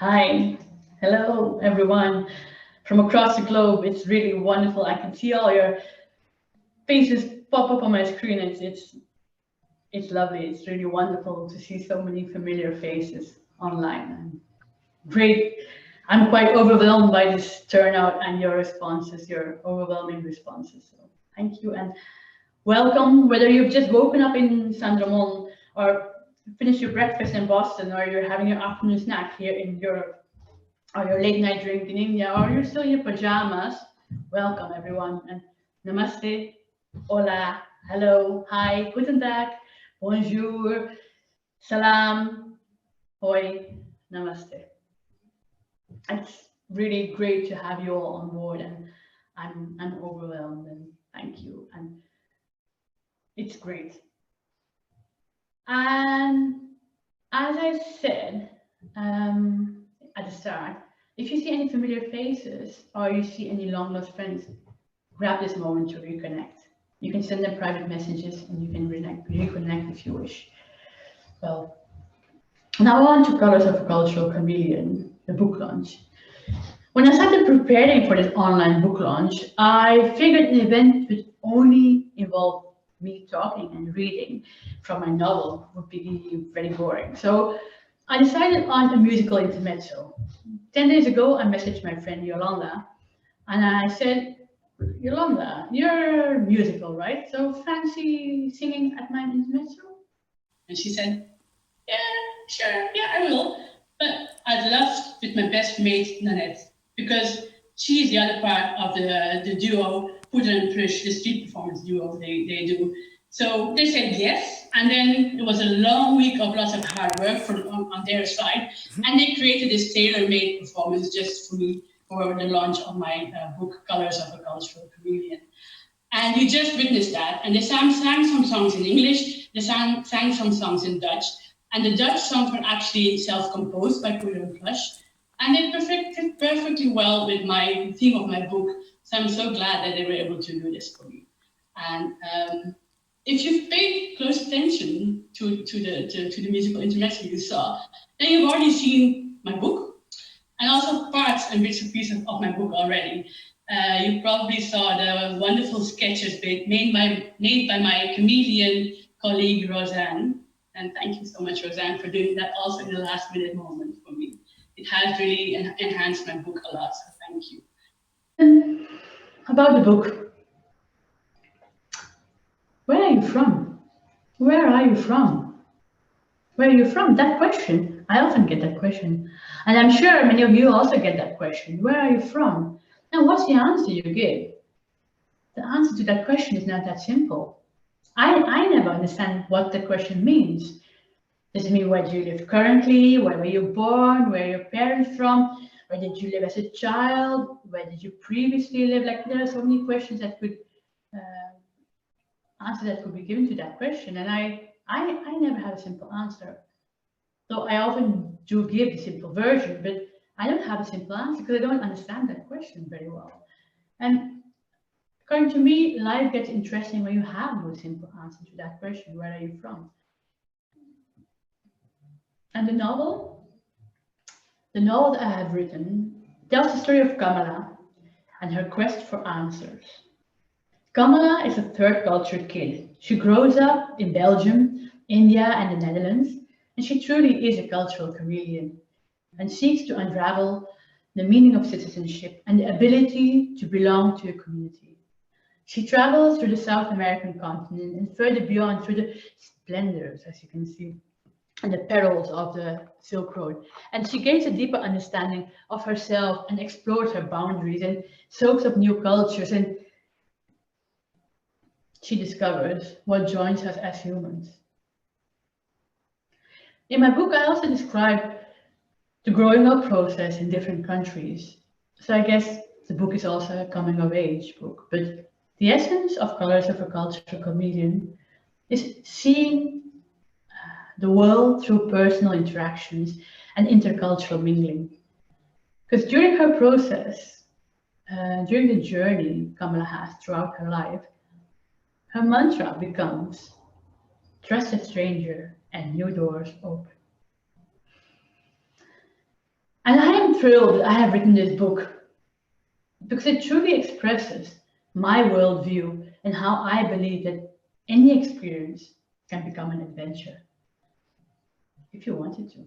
Hi, hello everyone from across the globe. It's really wonderful. I can see all your faces pop up on my screen. It's lovely. It's really wonderful to see so many familiar faces online. And great. I'm quite overwhelmed by this turnout and your responses, your overwhelming responses. So thank you and welcome. Whether you've just woken up in San Ramon or finished your breakfast in Boston or you're having your afternoon snack here in Europe, or your late night drink in India, or you're still in your pajamas, welcome everyone. And namaste, hola, hello, hi, guten tag, bonjour, salam, hoi, namaste. It's really great to have you all on board, and I'm overwhelmed, and thank you. And it's great. And as I said at the start, if you see any familiar faces or you see any long lost friends, grab this moment to reconnect. You can send them private messages and you can reconnect if you wish. Well, now on to Colours of Cultural Chameleon, the book launch. When I started preparing for this online book launch, I figured an event would only involve me talking and reading from my novel would be very boring. So I decided on a musical intermezzo. 10 days ago, I messaged my friend Yolanda and I said, Yolanda, you're musical, right? So fancy singing at my intermezzo? And she said, yeah, sure, yeah, I will. But I'd love with my best mate, Nanette, because she's the other part of the duo, Poeder and Plush, the street performance duo they do. So they said yes, and then it was a long week of lots of hard work on their side, and they created this tailor-made performance just for me for the launch of my book, Colours of a Cultural Chameleon. And you just witnessed that. And they sang some songs in English, they sang some songs in Dutch, and the Dutch songs were actually self-composed by Poeder and Plush, and they fit perfectly well with my theme of my book. So I'm so glad that they were able to do this for me. And if you've paid close attention to the musical intermezzo you saw, then you've already seen my book and also parts and bits and pieces of my book already. You probably saw the wonderful sketches made by my comedian colleague Roseanne. And thank you so much, Roseanne, for doing that also in the last minute moment for me. It has really enhanced my book a lot, so thank you. About the book. Where are you from? Where are you from? Where are you from? That question, I often get that question. And I'm sure many of you also get that question. Where are you from? And what's the answer you give? The answer to that question is not that simple. I never understand what the question means. Does it mean where do you live currently? Where were you born? Where are your parents from? Where did you live as a child? Where did you previously live? Like there are so many questions that could answer that could be given to that question, and I never have a simple answer. So I often do give the simple version, but I don't have a simple answer because I don't understand that question very well. And according to me, life gets interesting when you have no simple answer to that question. Where are you from? And the novel that I have written tells the story of Kamala and her quest for answers. Kamala is a third culture kid. She grows up in Belgium, India, and the Netherlands, and she truly is a cultural chameleon and seeks to unravel the meaning of citizenship and the ability to belong to a community. She travels through the South American continent and further beyond through the splendors, as you can see, and the perils of the Silk Road. And she gains a deeper understanding of herself and explores her boundaries and soaks up new cultures, and she discovers what joins us as humans. In my book, I also describe the growing up process in different countries. So I guess the book is also a coming of age book, but the essence of Colours of a Cultural Chameleon is seeing the world through personal interactions and intercultural mingling. Because during her process, during the journey Kamala has throughout her life, her mantra becomes trust a stranger and new doors open. And I am thrilled that I have written this book because it truly expresses my worldview and how I believe that any experience can become an adventure if you wanted to.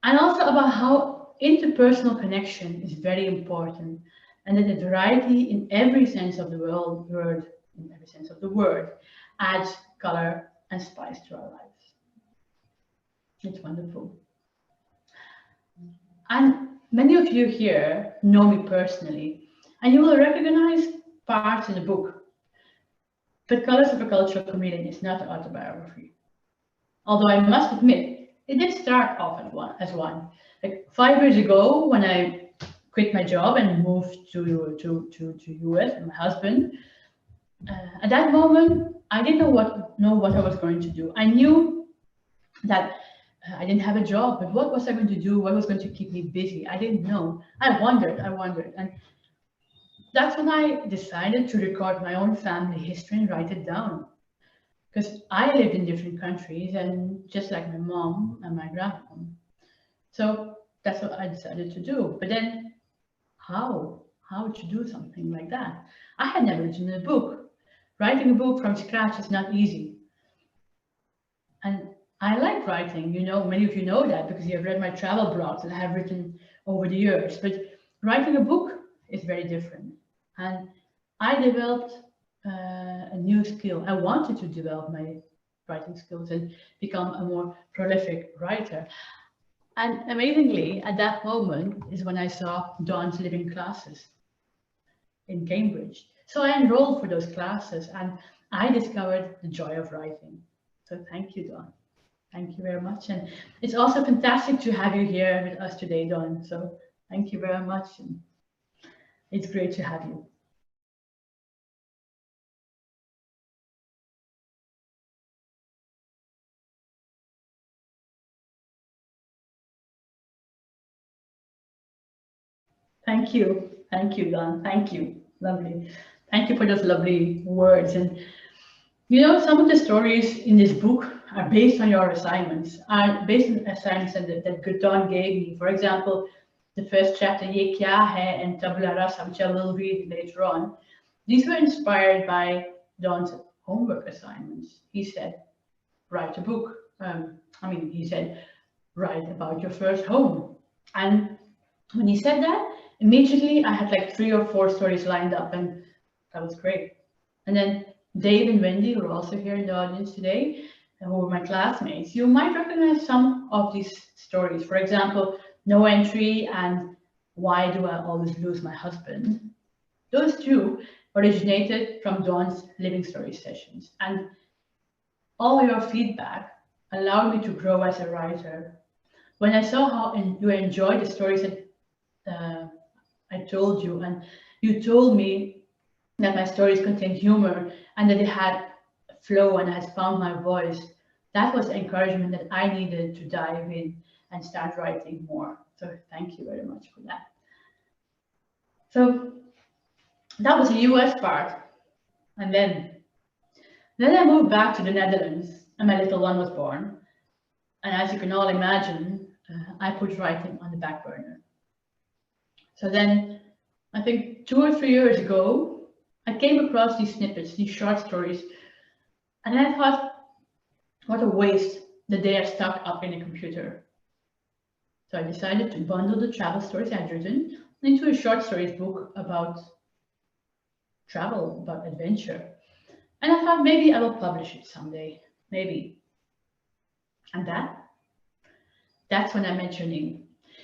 And also about how interpersonal connection is very important and that the variety in every sense of the word, in every sense of the word, adds color and spice to our lives. It's wonderful. And many of you here know me personally, and you will recognize parts in the book. But Colours of a Cultural Chameleon is not an autobiography. Although I must admit, it did start off as one. Like 5 years ago, when I quit my job and moved to US with my husband, at that moment, I didn't know what I was going to do. I knew that I didn't have a job, but what was I going to do? What was going to keep me busy? I didn't know. I wondered, and that's when I decided to record my own family history and write it down. Because I lived in different countries, and just like my mom and my grandmom. So that's what I decided to do. But then, how? How to do something like that? I had never written a book. Writing a book from scratch is not easy. And I like writing, many of you know that because you have read my travel blogs that I have written over the years. But writing a book is very different. And I developed a new skill. I wanted to develop my writing skills and become a more prolific writer. And amazingly, at that moment is when I saw Dawn's living classes in Cambridge. So I enrolled for those classes and I discovered the joy of writing. So thank you, Dawn. Thank you very much. And it's also fantastic to have you here with us today, Dawn. So thank you very much. And it's great to have you. Thank you. Thank you, Dawn. Thank you. Lovely. Thank you for those lovely words. And some of the stories in this book are based on your assignments, are based on assignments that Dawn gave me. For example, the first chapter, Ye Kya Hai and Tabula Rasa, which I will read later on. These were inspired by Dawn's homework assignments. He said, write a book. He said, write about your first home. And when he said that, immediately I had like 3 or 4 stories lined up, and that was great. And then Dave and Wendy, who are also here in the audience today, who were my classmates, you might recognize some of these stories. For example, No Entry and Why Do I Always Lose My Husband? Those two originated from Dawn's Living Stories sessions. And all your feedback allowed me to grow as a writer. When I saw how you enjoyed the stories that I told you, and you told me that my stories contained humor and that they had flow and I had found my voice, that was encouragement that I needed to dive in and start writing more. So thank you very much for that. So that was the US part. And then I moved back to the Netherlands and my little one was born. And as you can all imagine, I put writing on the back burner. So then I think 2 or 3 years ago, I came across these snippets, these short stories, and I thought, what a waste that they are stuck up in a computer. So I decided to bundle the travel stories I had written into a short stories book about travel, about adventure. And I thought maybe I will publish it someday, maybe. And that's when I met Janine.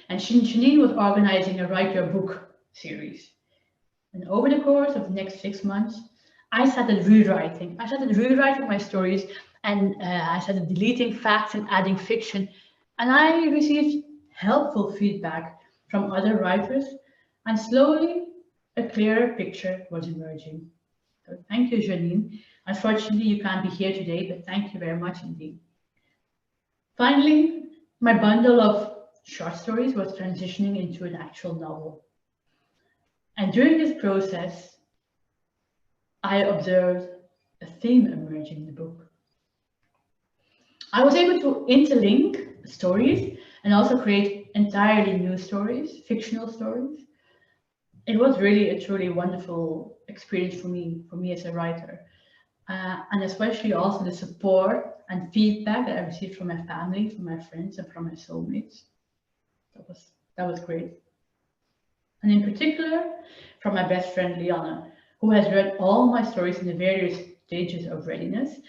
And Janine was organizing a Write Your Book series. And over the course of the next 6 months, I started rewriting. I started rewriting my stories, and I started deleting facts and adding fiction. And I received helpful feedback from other writers, and slowly a clearer picture was emerging. So thank you, Janine. Unfortunately, you can't be here today, but thank you very much indeed. Finally, my bundle of short stories was transitioning into an actual novel. And during this process, I observed a theme emerging in the book. I was able to interlink stories and also create entirely new stories, fictional stories. It was really a truly wonderful experience for me as a writer. And especially also the support and feedback that I received from my family, from my friends, and from my soulmates. That was great. And in particular, from my best friend Liana, who has read all my stories in the various stages of readiness.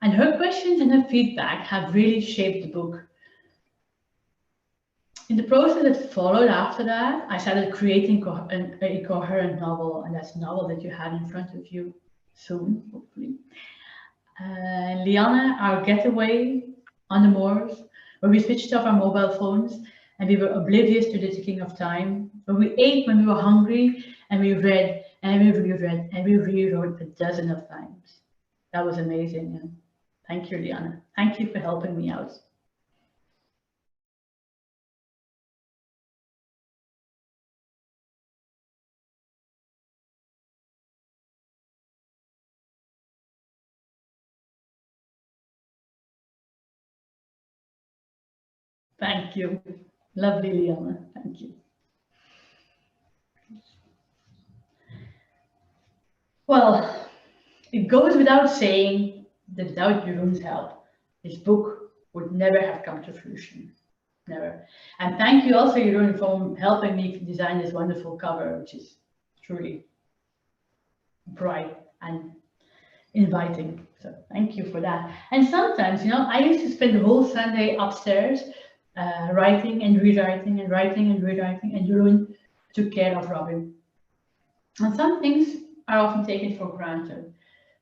And her questions and her feedback have really shaped the book. In the process that followed after that, I started creating a coherent novel, and that's a novel that you have in front of you soon, hopefully. Liana, our getaway on the moors, where we switched off our mobile phones and we were oblivious to the ticking of time, where we ate when we were hungry and we read and we reread and we rewrote a dozen of times. That was amazing. And thank you, Liana. Thank you for helping me out. Thank you. Lovely, Liana. Thank you. Well, it goes without saying that without Jeroen's help, this book would never have come to fruition. Never. And thank you also, Jeroen, for helping me design this wonderful cover, which is truly bright and inviting. So thank you for that. And sometimes, you know, I used to spend the whole Sunday upstairs writing and rewriting and writing and rewriting, and Jeroen took care of Robin. And some things are often taken for granted,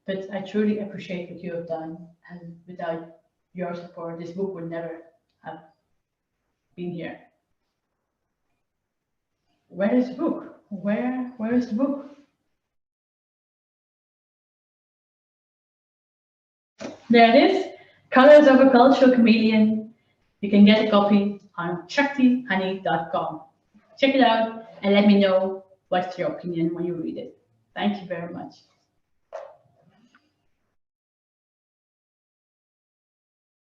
but I truly appreciate what you have done. And without your support, this book would never have been here. Where is the book? Where is the book? There it is, Colours of a Cultural Chameleon. You can get a copy on shaktihannie.com. Check it out and let me know what's your opinion when you read it. Thank you very much.